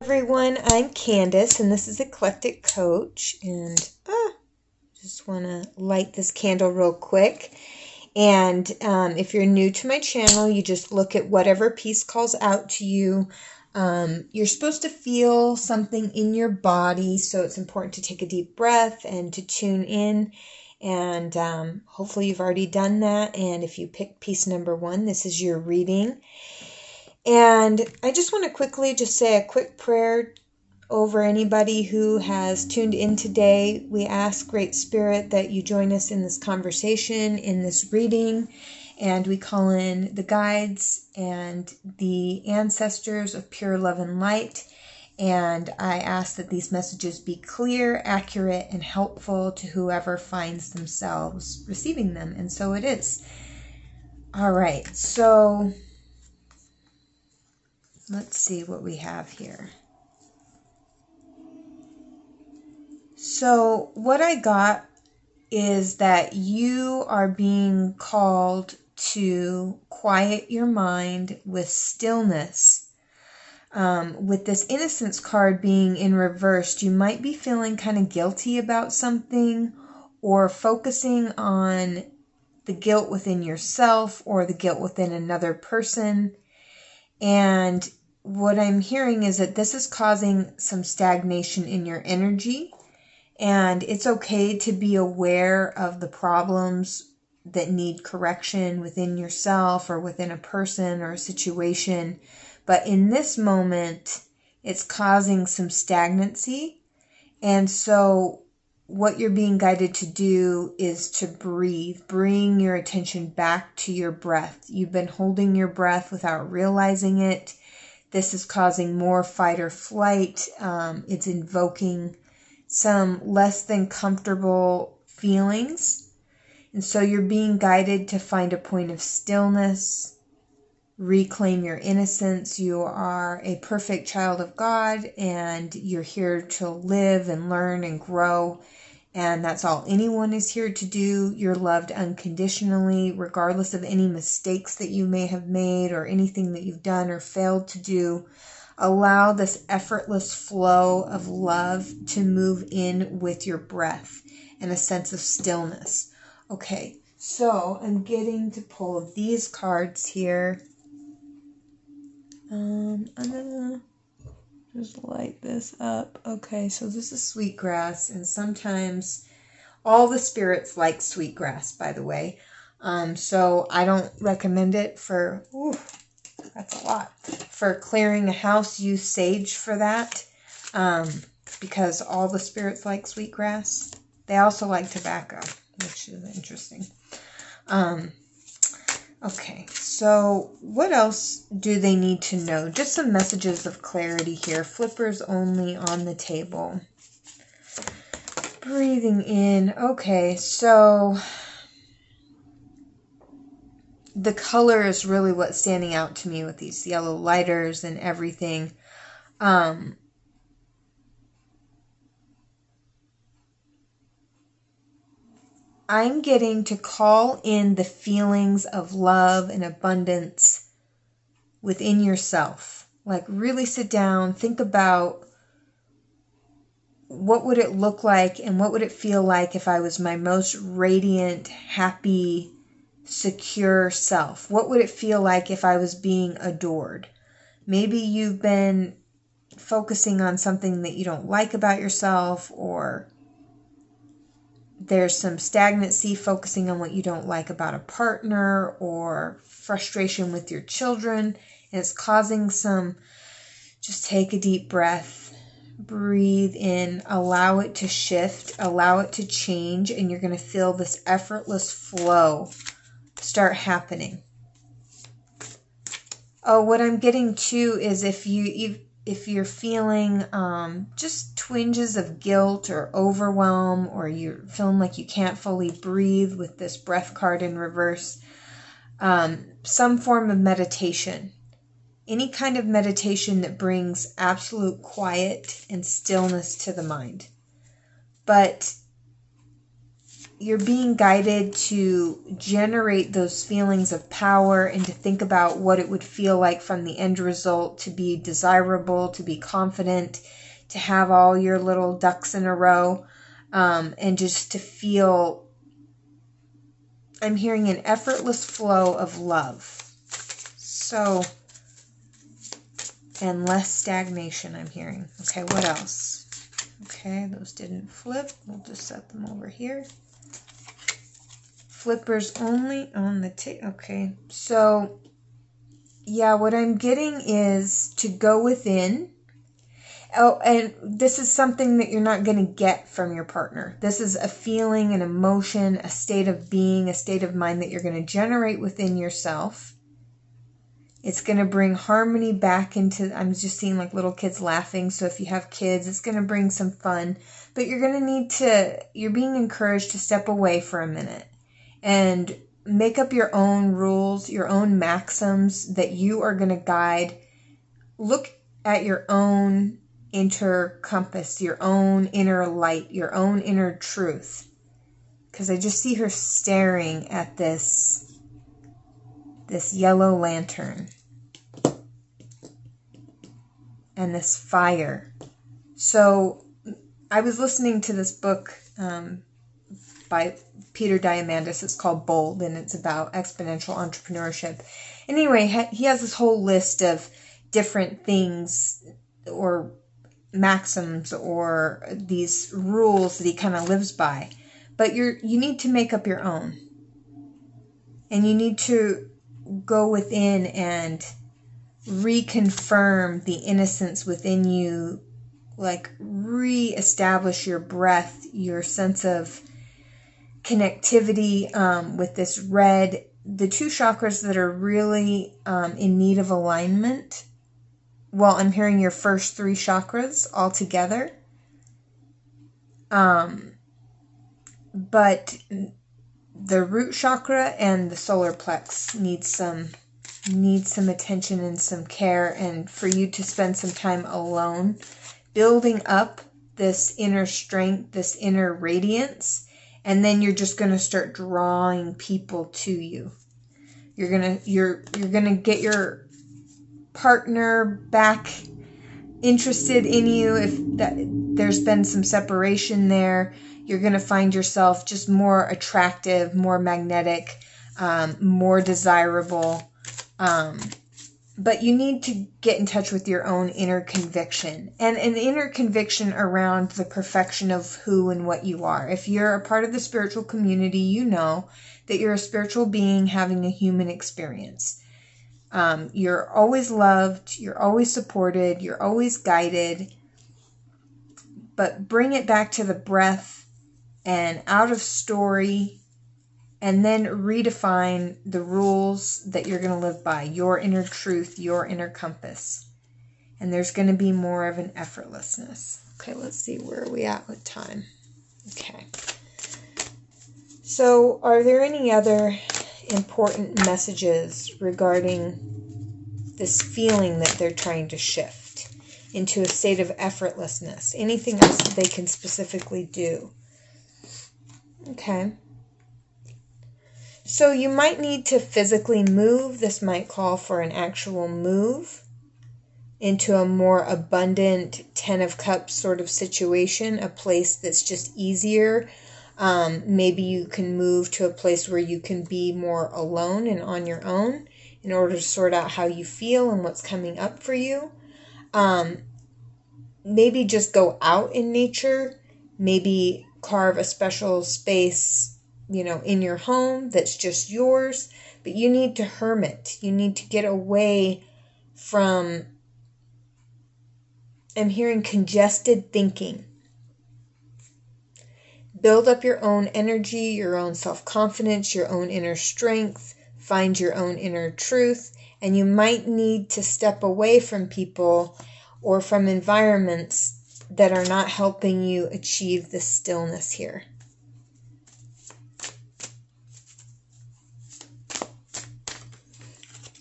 Everyone, I'm Candace and this is Eclectic Coach, and just want to light this candle real quick. And if you're new to my channel, you just look at whatever piece calls out to you. You're supposed to feel something in your body, so it's important to take a deep breath and to tune in. And hopefully you've already done that. And if you pick piece number 1, this is your reading. And I just want to quickly just say a quick prayer over anybody who has tuned in today. We ask, Great Spirit, that you join us in this conversation, in this reading, and we call in the guides and the ancestors of pure love and light. And I ask that these messages be clear, accurate, and helpful to whoever finds themselves receiving them. And so it is. All right, so let's see what we have here. So what I got is that you are being called to quiet your mind with stillness. With this innocence card being in reversed, you might be feeling kind of guilty about something, or focusing on the guilt within yourself or the guilt within another person. And what I'm hearing is that this is causing some stagnation in your energy. And it's okay to be aware of the problems that need correction within yourself or within a person or a situation. But in this moment, it's causing some stagnancy. And so what you're being guided to do is to breathe. Bring your attention back to your breath. You've been holding your breath without realizing it. This is causing more fight or flight. It's invoking some less than comfortable feelings. And so you're being guided to find a point of stillness, reclaim your innocence. You are a perfect child of God, and you're here to live and learn and grow. And that's all anyone is here to do. You're loved unconditionally, regardless of any mistakes that you may have made or anything that you've done or failed to do. Allow this effortless flow of love to move in with your breath and a sense of stillness. Okay, so I'm getting to pull these cards here. I'm gonna just light this up. Okay, so this is sweetgrass, and sometimes all the spirits like sweetgrass, by the way. So I don't recommend it for... That's a lot. For clearing a house, use sage for that, because all the spirits like sweetgrass. They also like tobacco, which is interesting. Okay, so what else do they need to know? Just some messages of clarity here. Flippers only on the table. Breathing in. Okay, so the color is really what's standing out to me with these yellow lighters and everything. I'm getting to call in the feelings of love and abundance within yourself. Like, really sit down, think about what would it look like and what would it feel like if I was my most radiant, happy, secure self. What would it feel like if I was being adored? Maybe you've been focusing on something that you don't like about yourself, or there's some stagnancy focusing on what you don't like about a partner, or frustration with your children, and it's causing some... Just take a deep breath, breathe in, allow it to shift, allow it to change, and you're going to feel this effortless flow start happening. Oh, what I'm getting too is if you're feeling just twinges of guilt or overwhelm, or you're feeling like you can't fully breathe with this breath card in reverse, some form of meditation. Any kind of meditation that brings absolute quiet and stillness to the mind. But you're being guided to generate those feelings of power and to think about what it would feel like from the end result, to be desirable, to be confident, to have all your little ducks in a row, and just to feel, I'm hearing an effortless flow of love. So, and less stagnation, I'm hearing. Okay, what else? Okay, those didn't flip. We'll just set them over here. Flippers only on the table. Okay, so yeah, what I'm getting is to go within. Oh, and this is something that you're not going to get from your partner. This is a feeling, an emotion, a state of being, a state of mind that you're going to generate within yourself. It's going to bring harmony back into, I'm just seeing like little kids laughing. So if you have kids, it's going to bring some fun. But you're going to need to, you're being encouraged to step away for a minute and make up your own rules, your own maxims that you are going to guide. Look at your own inner compass, your own inner light, your own inner truth. Because I just see her staring at this yellow lantern and this fire. So I was listening to this book by Peter Diamandis. It's called Bold, and it's about exponential entrepreneurship. Anyway, he has this whole list of different things or maxims or these rules that he kind of lives by. But you need to make up your own. And you need to go within and reconfirm the innocence within you, like re-establish your breath, your sense of connectivity with this red. The two chakras that are really in need of alignment, well, I'm hearing your first three chakras all together. But the root chakra and the solar plex need some attention and some care, and for you to spend some time alone building up this inner strength, this inner radiance, and then you're just going to start drawing people to you. You're going to get your partner back interested in you. If there's been some separation there, you're going to find yourself just more attractive, more magnetic, more desirable. But you need to get in touch with your own inner conviction, and an inner conviction around the perfection of who and what you are. If you're a part of the spiritual community, you know that you're a spiritual being having a human experience. You're always loved, you're always supported, you're always guided, but bring it back to the breath and out of story, and then redefine the rules that you're going to live by, your inner truth, your inner compass. And there's going to be more of an effortlessness. Okay, let's see, where are we at with time? Okay. So, are there any other important messages regarding this feeling that they're trying to shift into a state of effortlessness? Anything else that they can specifically do? Okay. So you might need to physically move. This might call for an actual move into a more abundant 10 of Cups sort of situation, a place that's just easier. Maybe you can move to a place where you can be more alone and on your own in order to sort out how you feel and what's coming up for you. Maybe just go out in nature. Maybe carve a special space, in your home that's just yours. But you need to hermit. You need to get away from, I'm hearing, congested thinking. Build up your own energy, your own self-confidence, your own inner strength. Find your own inner truth. And you might need to step away from people or from environments that are not helping you achieve this stillness here.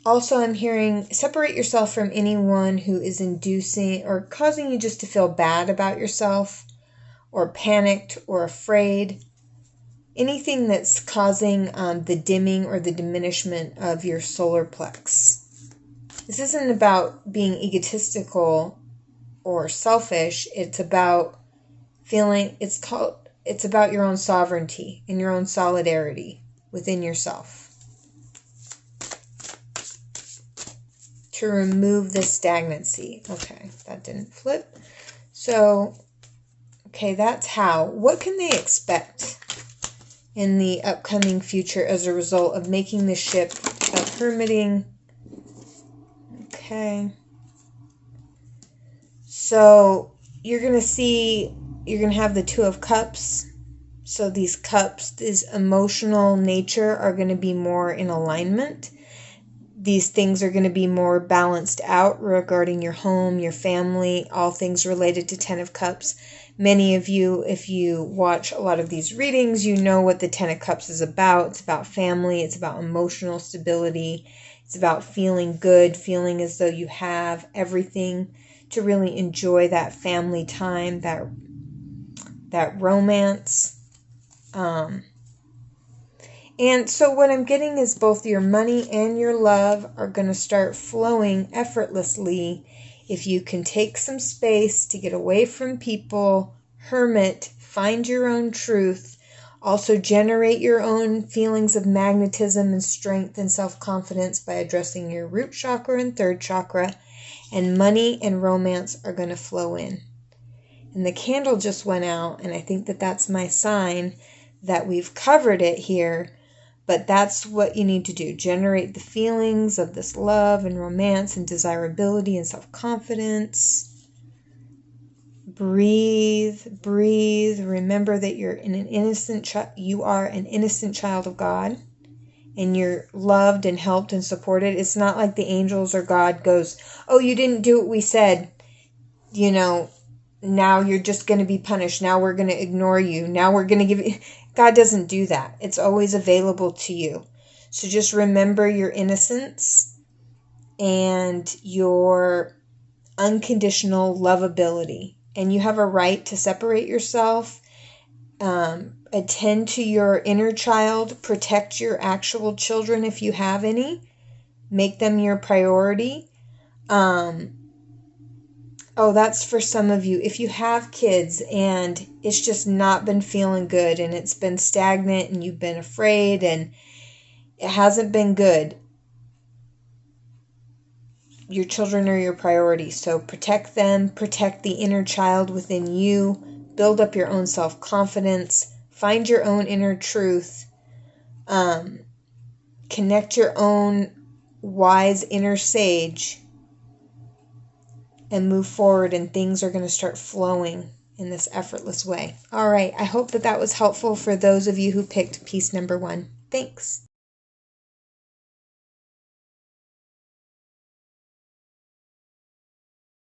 Also, I'm hearing separate yourself from anyone who is inducing or causing you just to feel bad about yourself, or panicked or afraid. anything that's causing the dimming or the diminishment of your solar plex. This isn't about being egotistical or selfish. It's about it's about your own sovereignty and your own solidarity within yourself. To remove this stagnancy. Okay, that didn't flip. So, okay, that's how. What can they expect in the upcoming future as a result of making the ship of hermiting? Okay. So, you're going to have the Two of Cups. So these cups, this emotional nature, are going to be more in alignment. These things are going to be more balanced out regarding your home, your family, all things related to Ten of Cups. Many of you, if you watch a lot of these readings, you know what the Ten of Cups is about. It's about family. It's about emotional stability. It's about feeling good, feeling as though you have everything to really enjoy that family time, that romance. And so what I'm getting is both your money and your love are going to start flowing effortlessly if you can take some space to get away from people, hermit, find your own truth, also generate your own feelings of magnetism and strength and self-confidence by addressing your root chakra and third chakra, and money and romance are going to flow in. And the candle just went out, and I think that that's my sign that we've covered it here, but that's what you need to do. Generate the feelings of this love and romance and desirability and self-confidence. Breathe. Remember that you are an innocent child of God, and you're loved and helped and supported. It's not like the angels or God goes, oh, you didn't do what we said, now you're just going to be punished. Now we're going to ignore you. Now we're going to give you... God doesn't do that. It's always available to you. So just remember your innocence and your unconditional lovability. And you have a right to separate yourself, attend to your inner child, protect your actual children if you have any, make them your priority. Oh, that's for some of you. If you have kids and it's just not been feeling good and it's been stagnant and you've been afraid and it hasn't been good, your children are your priority. So protect them, protect the inner child within you, build up your own self-confidence, find your own inner truth, connect your own wise inner sage, and move forward, and things are going to start flowing in this effortless way. All right, I hope that that was helpful for those of you who picked piece number 1. Thanks.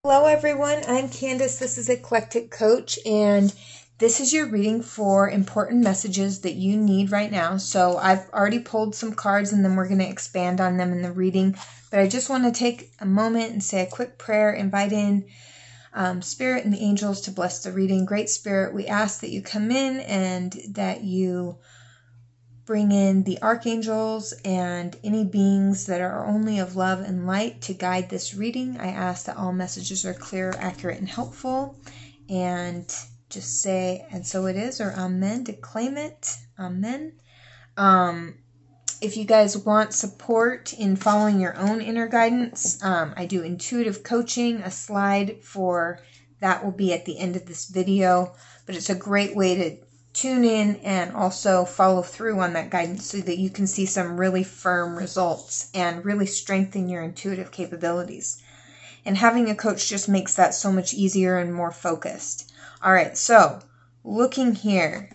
Hello, everyone. I'm Candace. This is Eclectic Coach, and this is your reading for important messages that you need right now. So I've already pulled some cards, and then we're going to expand on them in the reading. But I just want to take a moment and say a quick prayer, invite in Spirit and the angels to bless the reading. Great Spirit, we ask that you come in and that you bring in the archangels and any beings that are only of love and light to guide this reading. I ask that all messages are clear, accurate, and helpful. And just say, and so it is, or amen, to claim it. Amen. If you guys want support in following your own inner guidance, I do intuitive coaching. A slide for that will be at the end of this video, but it's a great way to tune in and also follow through on that guidance so that you can see some really firm results and really strengthen your intuitive capabilities. And having a coach just makes that so much easier and more focused. All right, so looking here.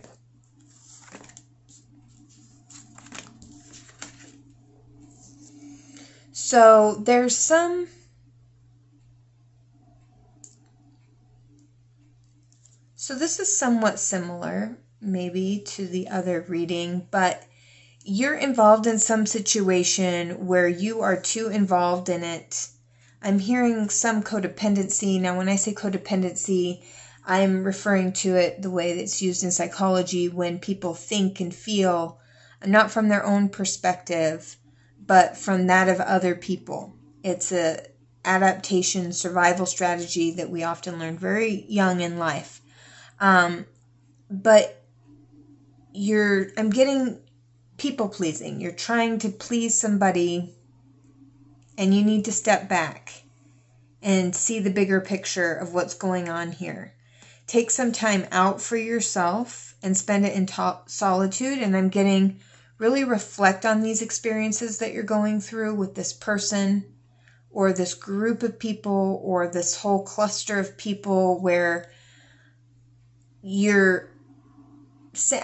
So there's some... So this is somewhat similar, maybe, to the other reading, but you're involved in some situation where you are too involved in it. I'm hearing some codependency. Now, when I say codependency, I'm referring to it the way that's used in psychology when people think and feel not from their own perspective, but from that of other people. It's a adaptation survival strategy that we often learn very young in life. But I'm getting people pleasing. You're trying to please somebody, and you need to step back and see the bigger picture of what's going on here. Take some time out for yourself and spend it in solitude. And I'm getting really reflect on these experiences that you're going through with this person or this group of people or this whole cluster of people where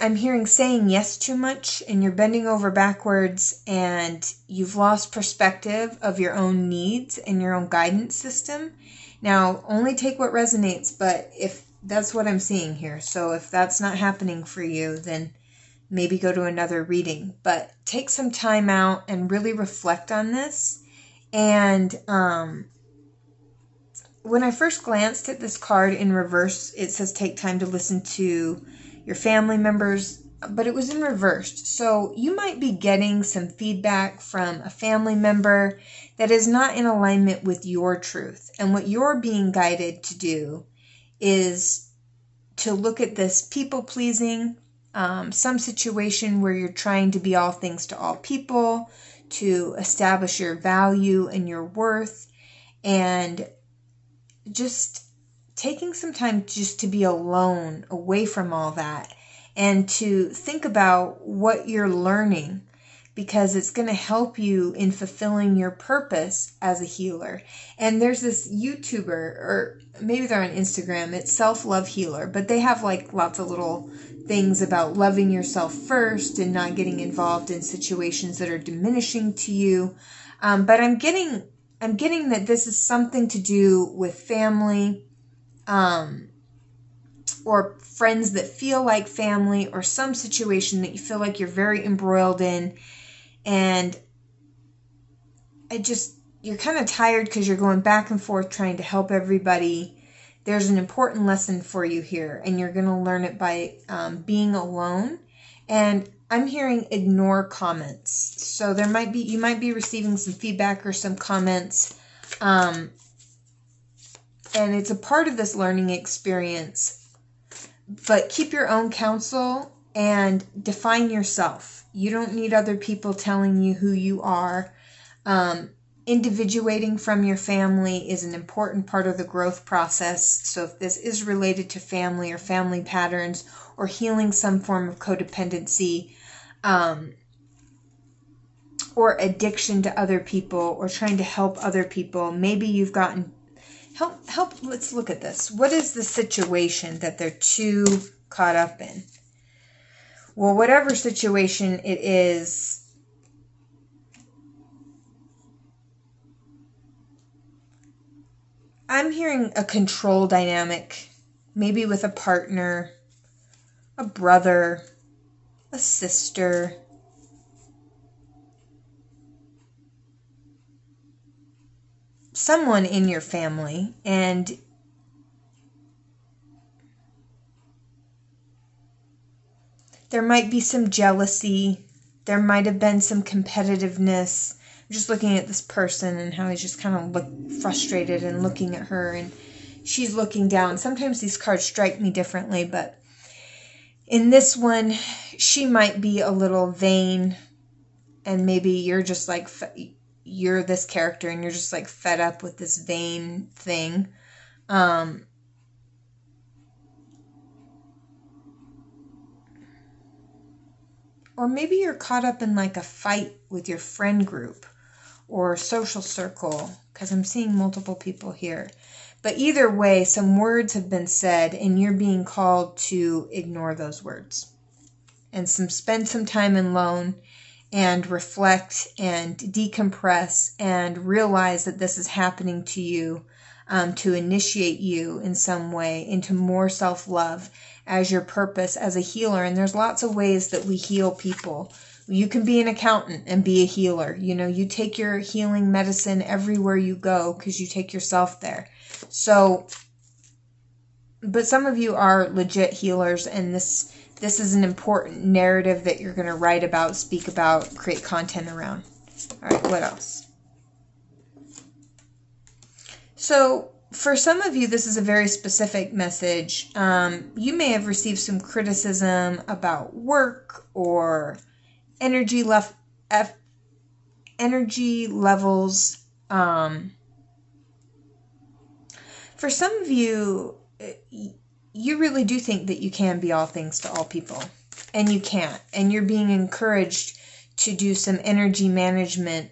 I'm hearing saying yes too much, and you're bending over backwards, and you've lost perspective of your own needs and your own guidance system. Now, only take what resonates, but if that's what I'm seeing here. So if that's not happening for you, then maybe go to another reading. But take some time out and really reflect on this. And when I first glanced at this card in reverse, it says take time to listen to your family members, but it was in reverse. So you might be getting some feedback from a family member that is not in alignment with your truth. And what you're being guided to do is to look at this people-pleasing, some situation where you're trying to be all things to all people, to establish your value and your worth, and just taking some time just to be alone, away from all that, and to think about what you're learning, because it's going to help you in fulfilling your purpose as a healer. And there's this YouTuber, or maybe they're on Instagram, it's Self-Love Healer, but they have like lots of little things about loving yourself first and not getting involved in situations that are diminishing to you. But I'm getting that this is something to do with family, or friends that feel like family, or some situation that you feel like you're very embroiled in, and you're kind of tired because you're going back and forth trying to help everybody. There's an important lesson for you here, and you're going to learn it by being alone. And I'm hearing ignore comments. So you might be receiving some feedback or some comments, and it's a part of this learning experience. But keep your own counsel and define yourself. You don't need other people telling you who you are. Individuating from your family is an important part of the growth process. So if this is related to family or family patterns or healing some form of codependency, or addiction to other people, or trying to help other people, maybe you've gotten help. Let's look at this. What is the situation that they're too caught up in? Well, whatever situation it is, I'm hearing a control dynamic, maybe with a partner, a brother, a sister, someone in your family, and there might be some jealousy. There might have been some competitiveness. I'm just looking at this person and how he's just kind of frustrated and looking at her, and she's looking down. Sometimes these cards strike me differently, but in this one, she might be a little vain, and maybe you're just like, you're this character and you're just like fed up with this vain thing. Or maybe you're caught up in like a fight with your friend group or social circle, because I'm seeing multiple people here. But either way, some words have been said and you're being called to ignore those words and spend some time alone and reflect and decompress and realize that this is happening to you, to initiate you in some way into more self-love as your purpose as a healer. And there's lots of ways that we heal people. You can be an accountant and be a healer. You take your healing medicine everywhere you go because you take yourself there. So but some of you are legit healers, and this is an important narrative that you're going to write about, speak about, create content around. All right, what else? So for some of you, this is a very specific message. You may have received some criticism about work or energy levels. For some of you, you really do think that you can be all things to all people, and you can't. And you're being encouraged to do some energy management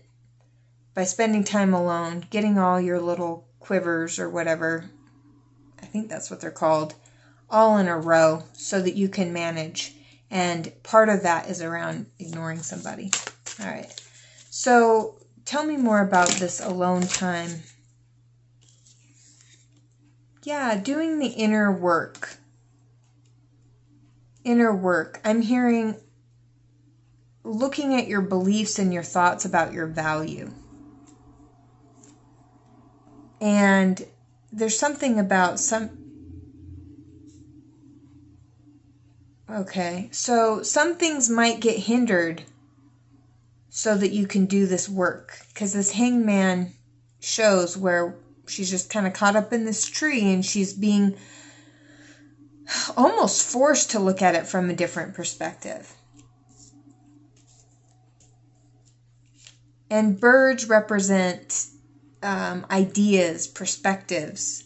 by spending time alone, getting all your little quivers or whatever, I think that's what they're called, all in a row so that you can manage. And part of that is around ignoring somebody. All right. So tell me more about this alone time. Yeah, doing the inner work. Inner work. I'm hearing looking at your beliefs and your thoughts about your value. And there's something about okay, so some things might get hindered so that you can do this work. Because this hangman shows where she's just kind of caught up in this tree and she's being almost forced to look at it from a different perspective. And birds represent ideas, perspectives.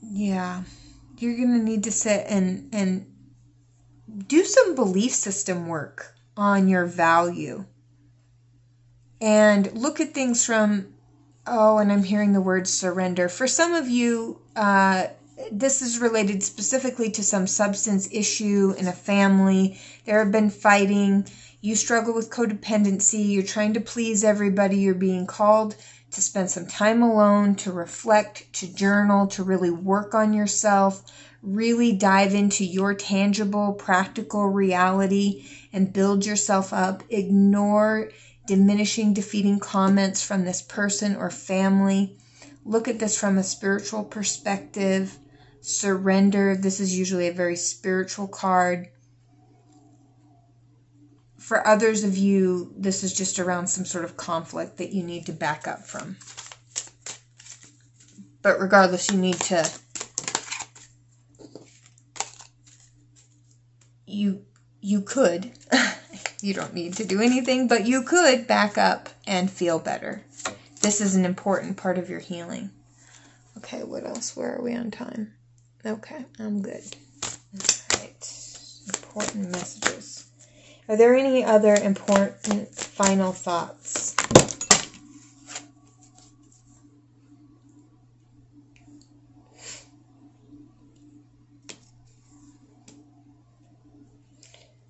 Yeah, you're going to need to sit and do some belief system work on your value. And look at things from, and I'm hearing the word surrender. For some of you, this is related specifically to some substance issue in a family. There have been fighting. You struggle with codependency. You're trying to please everybody. You're being called to spend some time alone, to reflect, to journal, to really work on yourself, really dive into your tangible, practical reality and build yourself up. Ignore diminishing, defeating comments from this person or family. Look at this from a spiritual perspective. Surrender. This is usually a very spiritual card. For others of you, this is just around some sort of conflict that you need to back up from. But regardless, you need to... You could. You don't need to do anything, but you could back up and feel better. This is an important part of your healing. Okay, what else? Where are we on time? Okay, I'm good. All right. Important messages. Are there any other important final thoughts?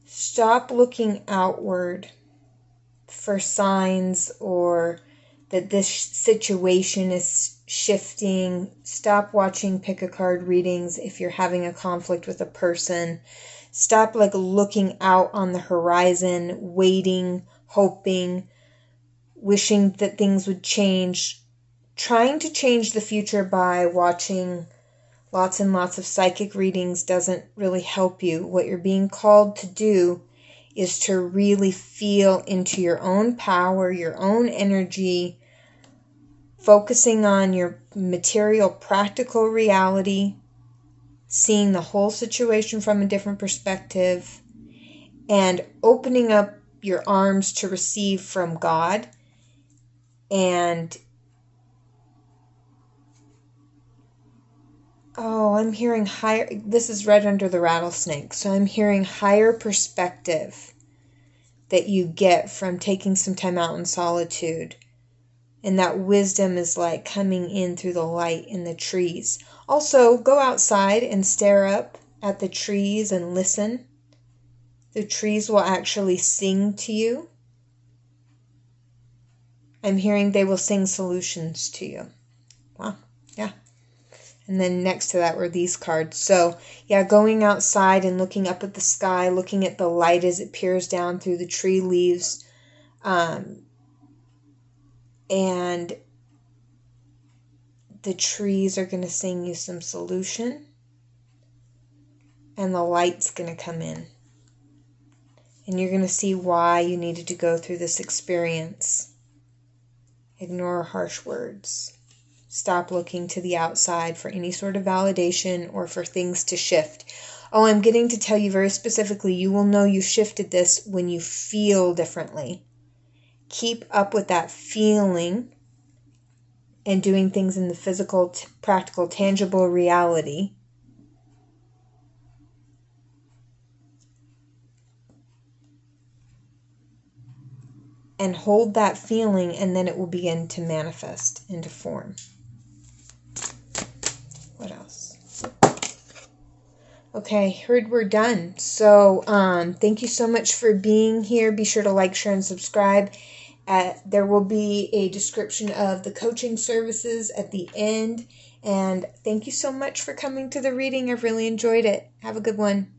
Stop looking outward for signs or that this situation is shifting. Stop watching pick-a-card readings if you're having a conflict with a person. Stop looking out on the horizon, waiting, hoping, wishing that things would change. Trying to change the future by watching lots and lots of psychic readings doesn't really help you. What you're being called to do is to really feel into your own power, your own energy, focusing on your material, practical reality, seeing the whole situation from a different perspective, and opening up your arms to receive from God. And I'm hearing higher, this is right under the rattlesnake, so I'm hearing higher perspective that you get from taking some time out in solitude. And that wisdom is coming in through the light in the trees. Also, go outside and stare up at the trees and listen. The trees will actually sing to you. I'm hearing they will sing solutions to you. Wow, yeah. And then next to that were these cards. So, yeah, going outside and looking up at the sky, looking at the light as it peers down through the tree leaves. and the trees are going to sing you some solution, and the light's going to come in. And you're going to see why you needed to go through this experience. Ignore harsh words. Stop looking to the outside for any sort of validation or for things to shift. Oh, I'm getting to tell you very specifically, you will know you shifted this when you feel differently. Keep up with that feeling and doing things in the physical, practical, tangible reality. And hold that feeling, and then it will begin to manifest into form. What else? Okay, heard we're done. So thank you so much for being here. Be sure to like, share, and subscribe. There will be a description of the coaching services at the end. And thank you so much for coming to the reading. I've really enjoyed it. Have a good one.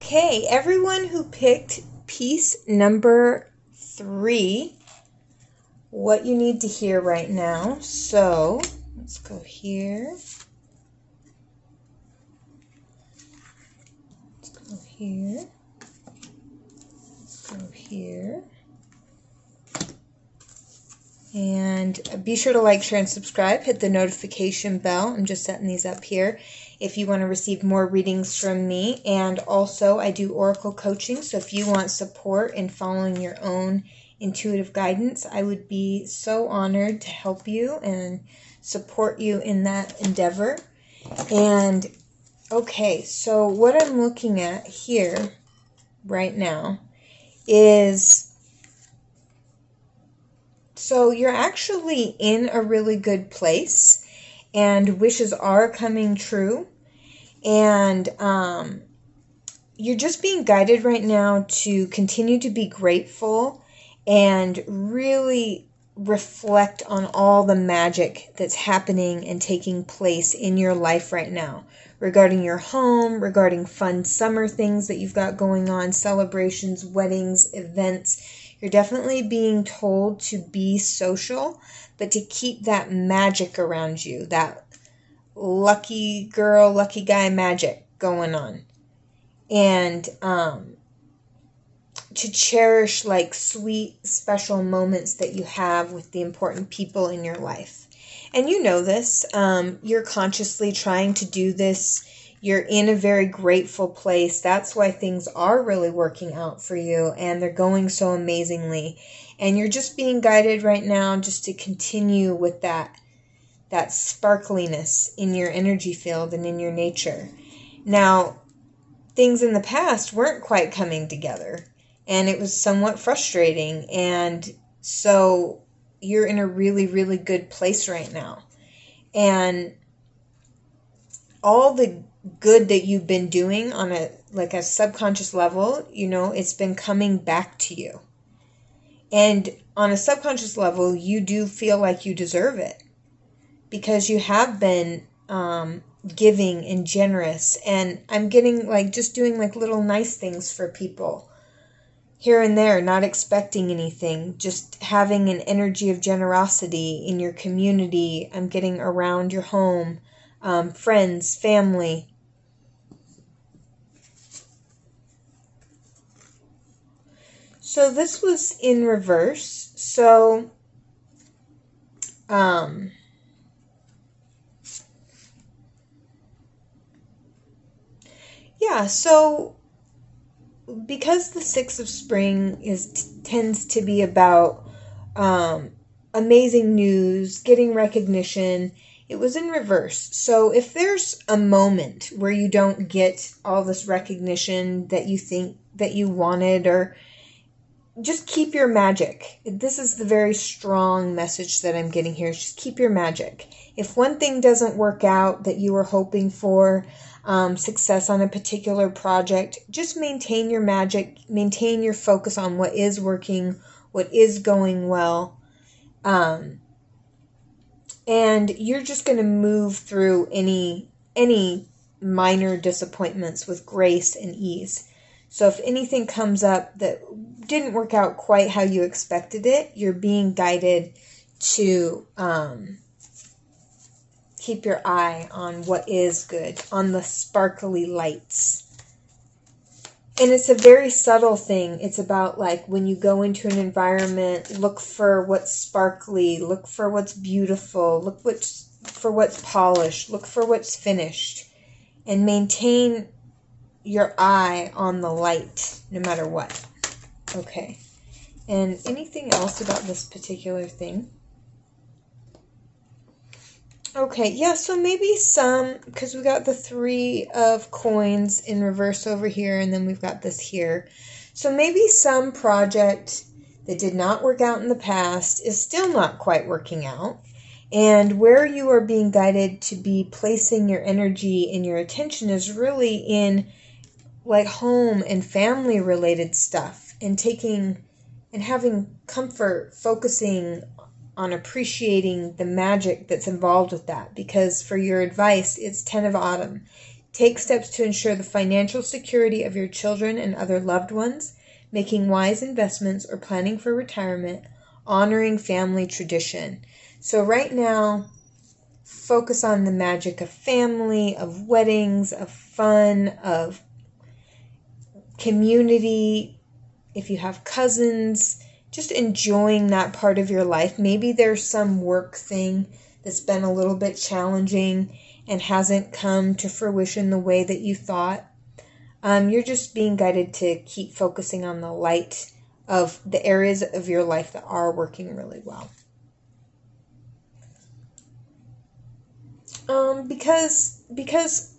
Okay, everyone who picked piece number 3, what you need to hear right now. So let's go here. Let's go here. Let's go here. And be sure to like, share, and subscribe. Hit the notification bell. I'm just setting these up here if you want to receive more readings from me. And also, I do Oracle coaching. So if you want support in following your own intuitive guidance, I would be so honored to help you and support you in that endeavor. And okay, so what I'm looking at here right now is, so you're actually in a really good place and wishes are coming true. And you're just being guided right now to continue to be grateful and really reflect on all the magic that's happening and taking place in your life right now, regarding your home, regarding fun summer things that you've got going on, celebrations, weddings, events. You're definitely being told to be social, but to keep that magic around you, that lucky girl, lucky guy magic going on. And to cherish like sweet, special moments that you have with the important people in your life. And you know this, you're consciously trying to do this. You're in a very grateful place. That's why things are really working out for you and they're going so amazingly. And you're just being guided right now just to continue with that sparkliness in your energy field and in your nature. Now, things in the past weren't quite coming together and it was somewhat frustrating. And so you're in a really, really good place right now. And all the good that you've been doing on a subconscious level, it's been coming back to you. And on a subconscious level, you do feel like you deserve it because you have been giving and generous. And I'm getting just doing little nice things for people here and there, not expecting anything, just having an energy of generosity in your community. I'm getting around your home, friends, family. So this was in reverse. So, yeah, so because the 6 of spring tends to be about amazing news, getting recognition, it was in reverse. So if there's a moment where you don't get all this recognition that you think that you wanted, or just keep your magic. This is the very strong message that I'm getting here. Just keep your magic. If one thing doesn't work out that you were hoping for, success on a particular project, just maintain your magic, maintain your focus on what is working, what is going well. And you're just going to move through any minor disappointments with grace and ease. So if anything comes up that didn't work out quite how you expected it, you're being guided to keep your eye on what is good, on the sparkly lights. And it's a very subtle thing. It's about like when you go into an environment, look for what's sparkly, look for what's beautiful, look for what's polished, look for what's finished, and maintain your eye on the light no matter what. Okay. And anything else about this particular thing? Okay, yeah, so maybe some, because we got the 3 of coins in reverse over here, and then we've got this here. So maybe some project that did not work out in the past is still not quite working out. And where you are being guided to be placing your energy and your attention is really in like home and family related stuff, and taking and having comfort focusing on appreciating the magic that's involved with that. Because for your advice, it's 10 of Autumn. Take steps to ensure the financial security of your children and other loved ones, making wise investments or planning for retirement, honoring family tradition. So right now, focus on the magic of family, of weddings, of fun, of community. If you have cousins, just enjoying that part of your life. Maybe there's some work thing that's been a little bit challenging and hasn't come to fruition the way that you thought. You're just being guided to keep focusing on the light of the areas of your life that are working really well. Because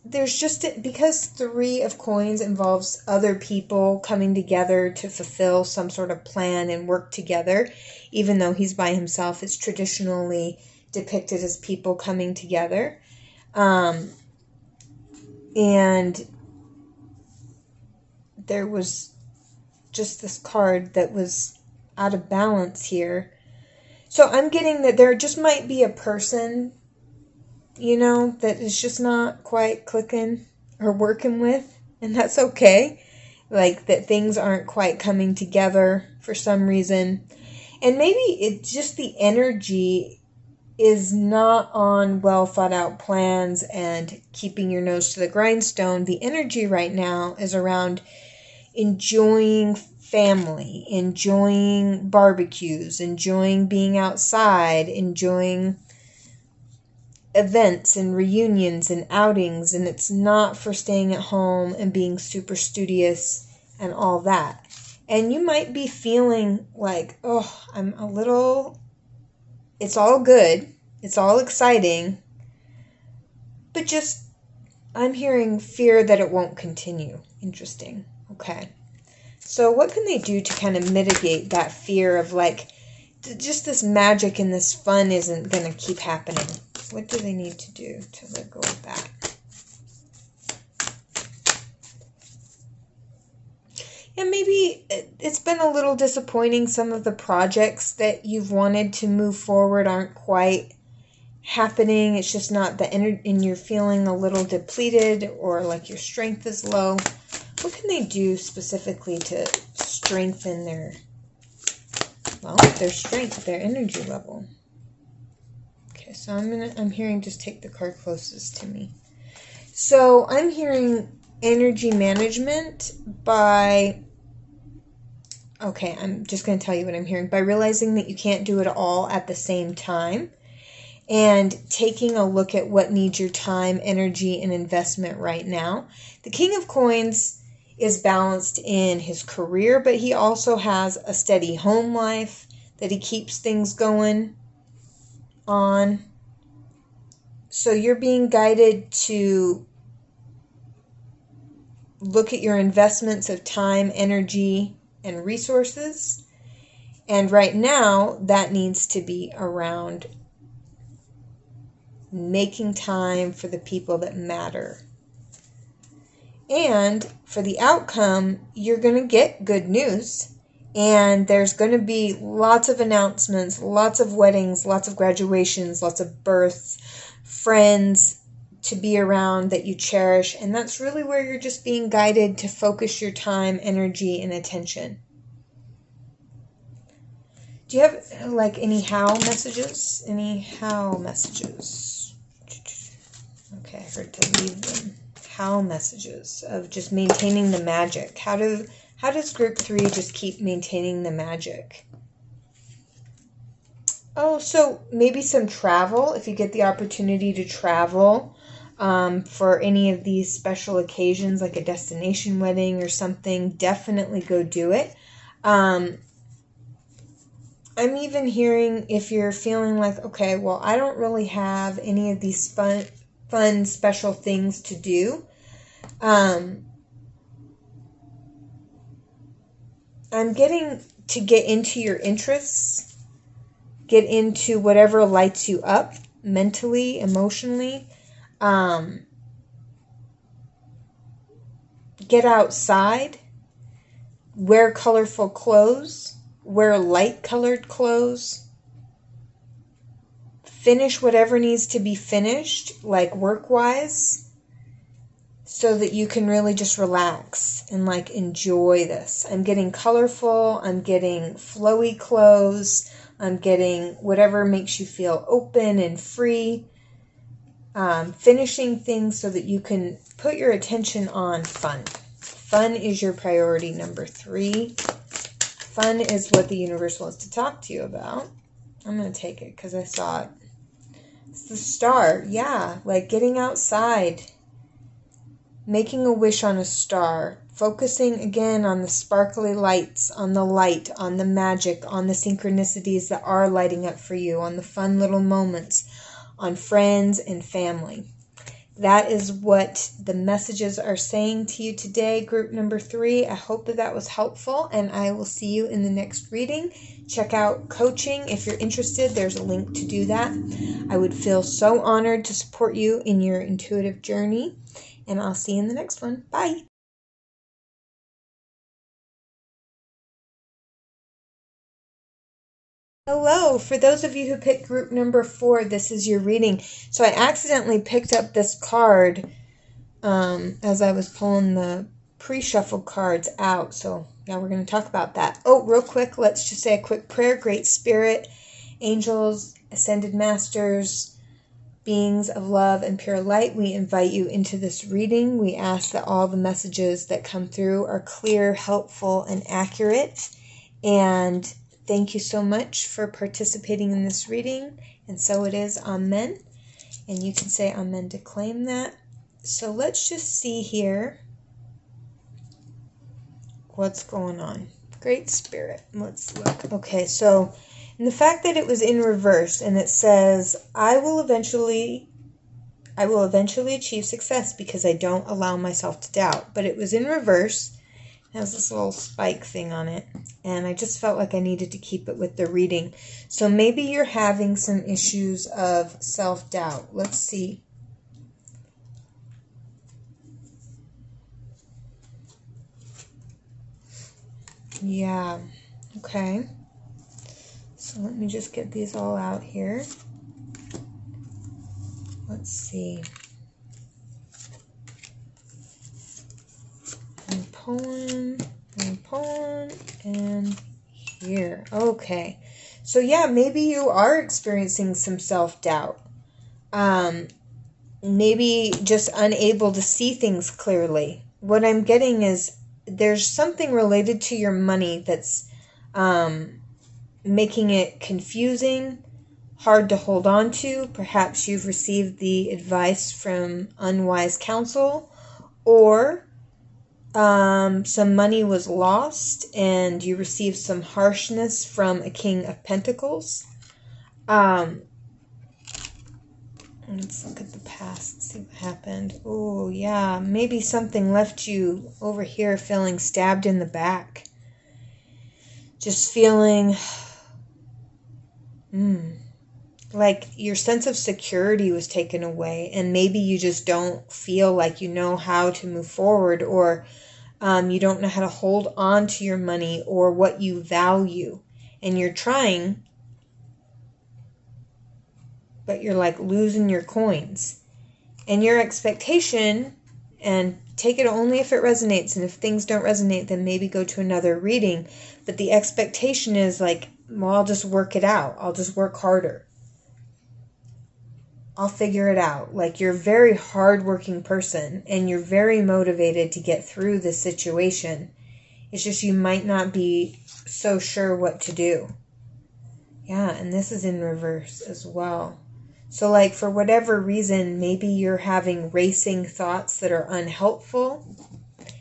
there's just, because 3 of coins involves other people coming together to fulfill some sort of plan and work together. Even though he's by himself, it's traditionally depicted as people coming together. And there was just this card that was out of balance here. So I'm getting that there just might be a person, that is just not quite clicking or working with, and that's okay. Like that things aren't quite coming together for some reason. And maybe it's just the energy is not on well thought out plans and keeping your nose to the grindstone. The energy right now is around enjoying family, enjoying barbecues, enjoying being outside, enjoying events and reunions and outings, and it's not for staying at home and being super studious and all that. And you might be feeling like, it's all good, it's all exciting, but just, I'm hearing fear that it won't continue. Interesting. Okay. So what can they do to kind of mitigate that fear of like, just this magic and this fun isn't going to keep happening? What do they need to do to let go of that? Yeah, maybe it's been a little disappointing. Some of the projects that you've wanted to move forward aren't quite happening. It's just not the energy, and you're feeling a little depleted or like your strength is low. What can they do specifically to strengthen their strength, their energy level? Okay, so I'm hearing just take the card closest to me. So I'm hearing energy management by, I'm just going to tell you what I'm hearing. By realizing that you can't do it all at the same time, and taking a look at what needs your time, energy, and investment right now. The King of Coins is balanced in his career, but he also has a steady home life that he keeps things going on. So you're being guided to look at your investments of time, energy, and resources. And right now, that needs to be around making time for the people that matter. And for the outcome, you're going to get good news. And there's going to be lots of announcements, lots of weddings, lots of graduations, lots of births, friends, to be around, that you cherish. And that's really where you're just being guided to focus your time, energy, and attention. Do you have like any how messages? Any how messages? Okay, I heard to leave them. How messages of just maintaining the magic. How does group 3 just keep maintaining the magic? Oh, so maybe some travel, if you get the opportunity to travel for any of these special occasions, like a destination wedding or something, definitely go do it. I'm even hearing if you're feeling like, okay, well, I don't really have any of these fun special things to do. I'm getting to get into your interests, get into whatever lights you up mentally, emotionally. Get outside, wear colorful clothes, wear light colored clothes, finish whatever needs to be finished, like work-wise, so that you can really just relax and like enjoy this. I'm getting colorful, I'm getting flowy clothes, I'm getting whatever makes you feel open and free. Finishing things so that you can put your attention on fun. Fun is your priority number 3. Fun is what the universe wants to talk to you about. I'm going to take it because I saw it. It's the star. Yeah, like getting outside. Making a wish on a star. Focusing again on the sparkly lights, on the light, on the magic, on the synchronicities that are lighting up for you, on the fun little moments, on friends and family. That is what the messages are saying to you today, group number 3. I hope that was helpful, and I will see you in the next reading. Check out coaching if you're interested. There's a link to do that. I would feel so honored to support you in your intuitive journey, and I'll see you in the next one. Bye. Hello, for those of you who picked group number 4, this is your reading. So I accidentally picked up this card as I was pulling the pre-shuffled cards out. So now we're going to talk about that. Oh, real quick, let's just say a quick prayer. Great Spirit, angels, ascended masters, beings of love and pure light, we invite you into this reading. We ask that all the messages that come through are clear, helpful, and accurate. And thank you so much for participating in this reading. And so it is. Amen. And you can say amen to claim that. So let's just see here what's going on. Great Spirit. Let's look. Okay, so in the fact that it was in reverse and it says, I will eventually achieve success because I don't allow myself to doubt. But it was in reverse. It has this little spike thing on it, and I just felt like I needed to keep it with the reading. So maybe you're having some issues of self-doubt. Let's see. Yeah, okay. So let me just get these all out here. Let's see. And pulling, and here. Okay. So yeah, maybe you are experiencing some self-doubt. Maybe just unable to see things clearly. What I'm getting is there's something related to your money that's making it confusing, hard to hold on to. Perhaps you've received the advice from unwise counsel, or some money was lost and you received some harshness from a King of Pentacles. Let's look at the past, see what happened. Oh, yeah, maybe something left you over here feeling stabbed in the back. Just feeling like your sense of security was taken away, and maybe you just don't feel like you know how to move forward, or you don't know how to hold on to your money or what you value, and you're trying, but you're like losing your coins. And your expectation, and take it only if it resonates, and if things don't resonate, then maybe go to another reading. But the expectation is like, well, I'll just work it out. I'll just work harder. I'll figure it out. Like, you're a very hardworking person, and you're very motivated to get through this situation. It's just you might not be so sure what to do. Yeah, and this is in reverse as well. So, like, for whatever reason, maybe you're having racing thoughts that are unhelpful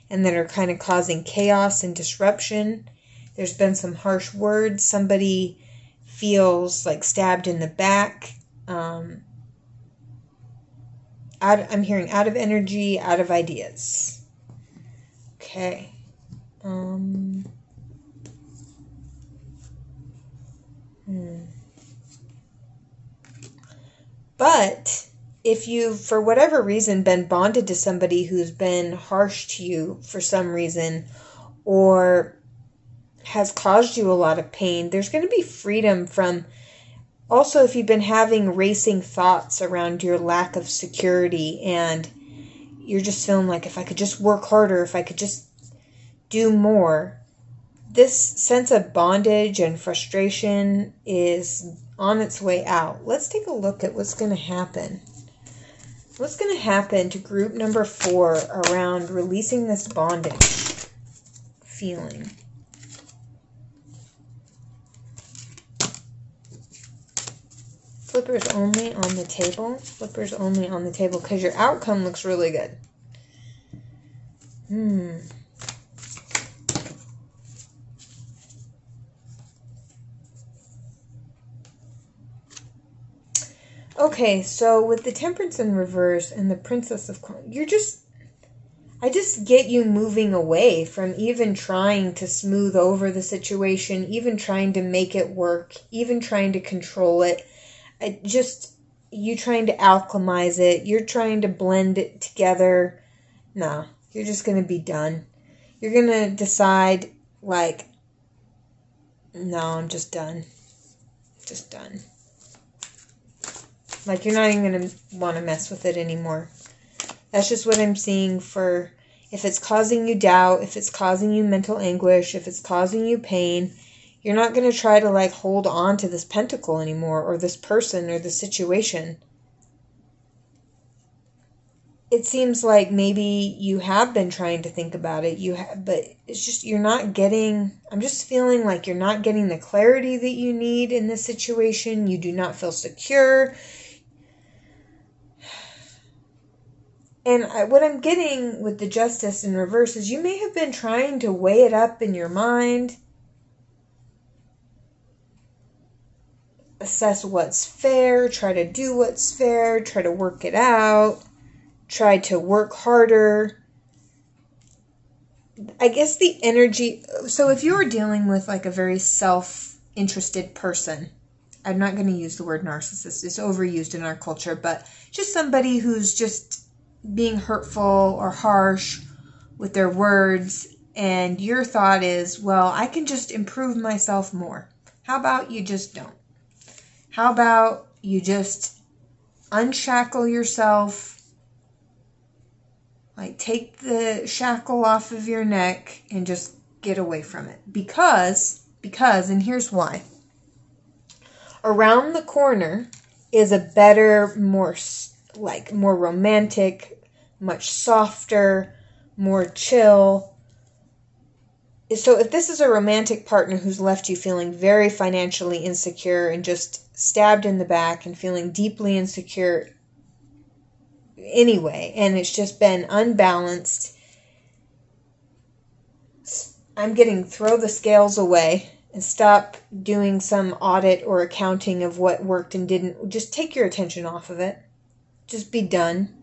and that are kind of causing chaos and disruption. There's been some harsh words. Somebody feels like stabbed in the back. I'm hearing out of energy, out of ideas. Okay. But if you've, for whatever reason, been bonded to somebody who's been harsh to you for some reason, or has caused you a lot of pain, there's going to be freedom from... Also, if you've been having racing thoughts around your lack of security, and you're just feeling like, if I could just work harder, if I could just do more, this sense of bondage and frustration is on its way out. Let's take a look at what's going to happen. What's going to happen to group number 4 around releasing this bondage feeling? Flippers only on the table. Flippers only on the table, because your outcome looks really good. Okay, so with the Temperance in reverse and the Princess of Coins, I just get you moving away from even trying to smooth over the situation, even trying to make it work, even trying to control it. You trying to alchemize it, you're trying to blend it together. No, you're just going to be done. You're going to decide, like, no, I'm just done. Just done. Like, you're not even going to want to mess with it anymore. That's just what I'm seeing for, if it's causing you doubt, if it's causing you mental anguish, if it's causing you pain, you're not going to try to, like, hold on to this pentacle anymore, or this person, or the situation. It seems like maybe you have been trying to think about it, but it's just, you're not getting, I'm just feeling like you're not getting the clarity that you need in this situation. You do not feel secure. And what I'm getting with the Justice in reverse is you may have been trying to weigh it up in your mind, assess what's fair, try to do what's fair, try to work it out, try to work harder. I guess the energy... So if you were dealing with, like, a very self-interested person, I'm not going to use the word narcissist, it's overused in our culture, but just somebody who's just being hurtful or harsh with their words, and your thought is, well, I can just improve myself more. How about you just don't? How about you just unshackle yourself, like, take the shackle off of your neck and just get away from it? Because, and here's why. Around the corner is a better, more romantic, much softer, more chill. So if this is a romantic partner who's left you feeling very financially insecure and just stabbed in the back and feeling deeply insecure anyway, and it's just been unbalanced, I'm getting throw the scales away and stop doing some audit or accounting of what worked and didn't. Just take your attention off of it. Just be done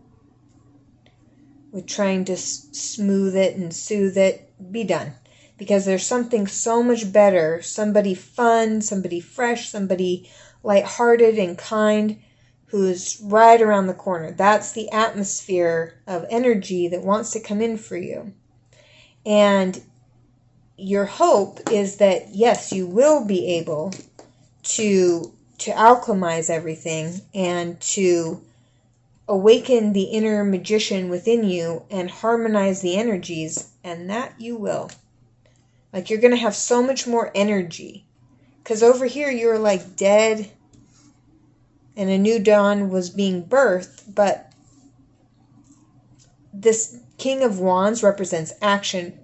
with trying to smooth it and soothe it. Be done. Because there's something so much better, somebody fun, somebody fresh, somebody lighthearted and kind who's right around the corner. That's the atmosphere of energy that wants to come in for you. And your hope is that, yes, you will be able to alchemize everything and to awaken the inner magician within you and harmonize the energies, and that you will. Like, you're going to have so much more energy. Because over here, you were like dead and a new dawn was being birthed, but this King of Wands represents action.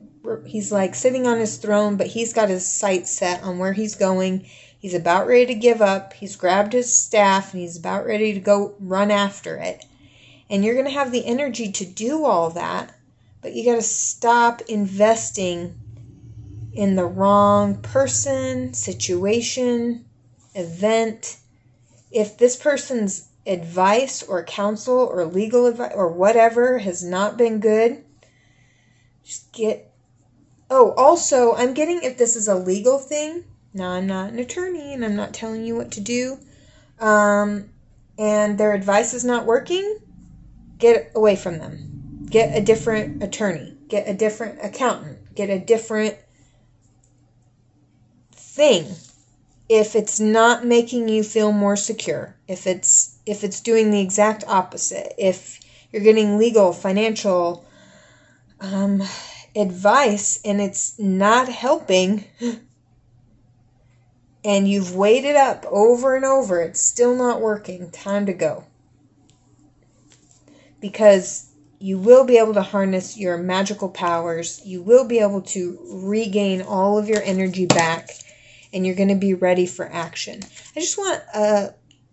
He's like sitting on his throne, but he's got his sights set on where he's going. He's about ready to give up. He's grabbed his staff and he's about ready to go run after it. And you're going to have the energy to do all that, but you got to stop investing in the wrong person, situation, event. If this person's advice or counsel or legal advice or whatever has not been good, just get... Oh, also, I'm getting if this is a legal thing. Now, I'm not an attorney and I'm not telling you what to do. And their advice is not working, get away from them. Get a different attorney. Get a different accountant. Get a different thing. If it's not making you feel more secure, if it's doing the exact opposite, if you're getting legal, financial advice and it's not helping, and you've weighed it up over and over, it's still not working, time to go. Because you will be able to harness your magical powers, you will be able to regain all of your energy back, and you're going to be ready for action. I just want,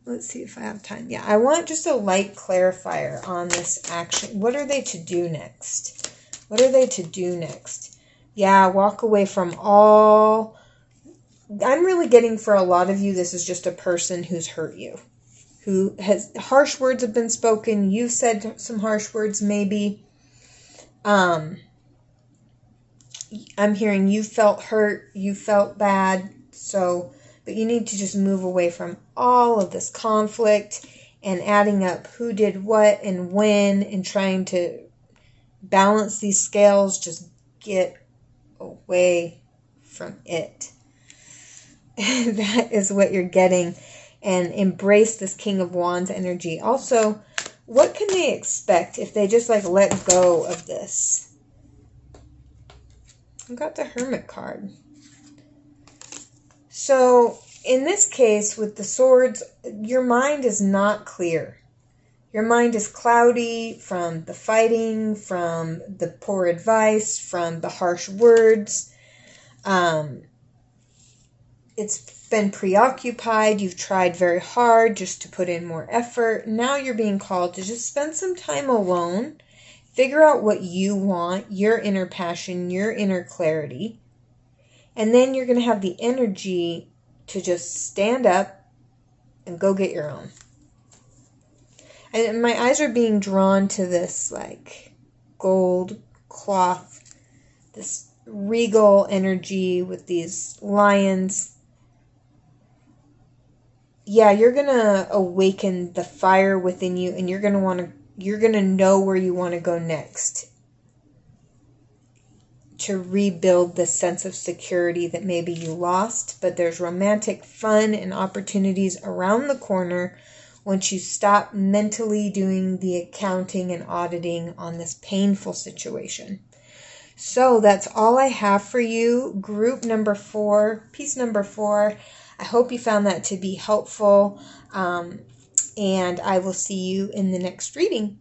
let's see if I have time. Yeah, I want just a light clarifier on this action. What are they to do next? What are they to do next? Yeah, walk away from all... I'm really getting for a lot of you, this is just a person who's hurt you. Who has... Harsh words have been spoken. You've said some harsh words maybe. I'm hearing you felt hurt. You felt bad. So, but you need to just move away from all of this conflict and adding up who did what and when and trying to balance these scales. Just get away from it. That is what you're getting. And embrace this King of Wands energy. Also, what can they expect if they just like let go of this? I got the Hermit card. So, in this case, with the swords, your mind is not clear. Your mind is cloudy from the fighting, from the poor advice, from the harsh words. It's been preoccupied. You've tried very hard just to put in more effort. Now you're being called to just spend some time alone. Figure out what you want, your inner passion, your inner clarity. And then you're going to have the energy to just stand up and go get your own. And my eyes are being drawn to this like gold cloth, this regal energy with these lions. Yeah, you're going to awaken the fire within you, and you're going to know where you want to go next to rebuild the sense of security that maybe you lost. But there's romantic fun and opportunities around the corner once you stop mentally doing the accounting and auditing on this painful situation. So that's all I have for you. Group number 4, piece number 4. I hope you found that to be helpful. And I will see you in the next reading.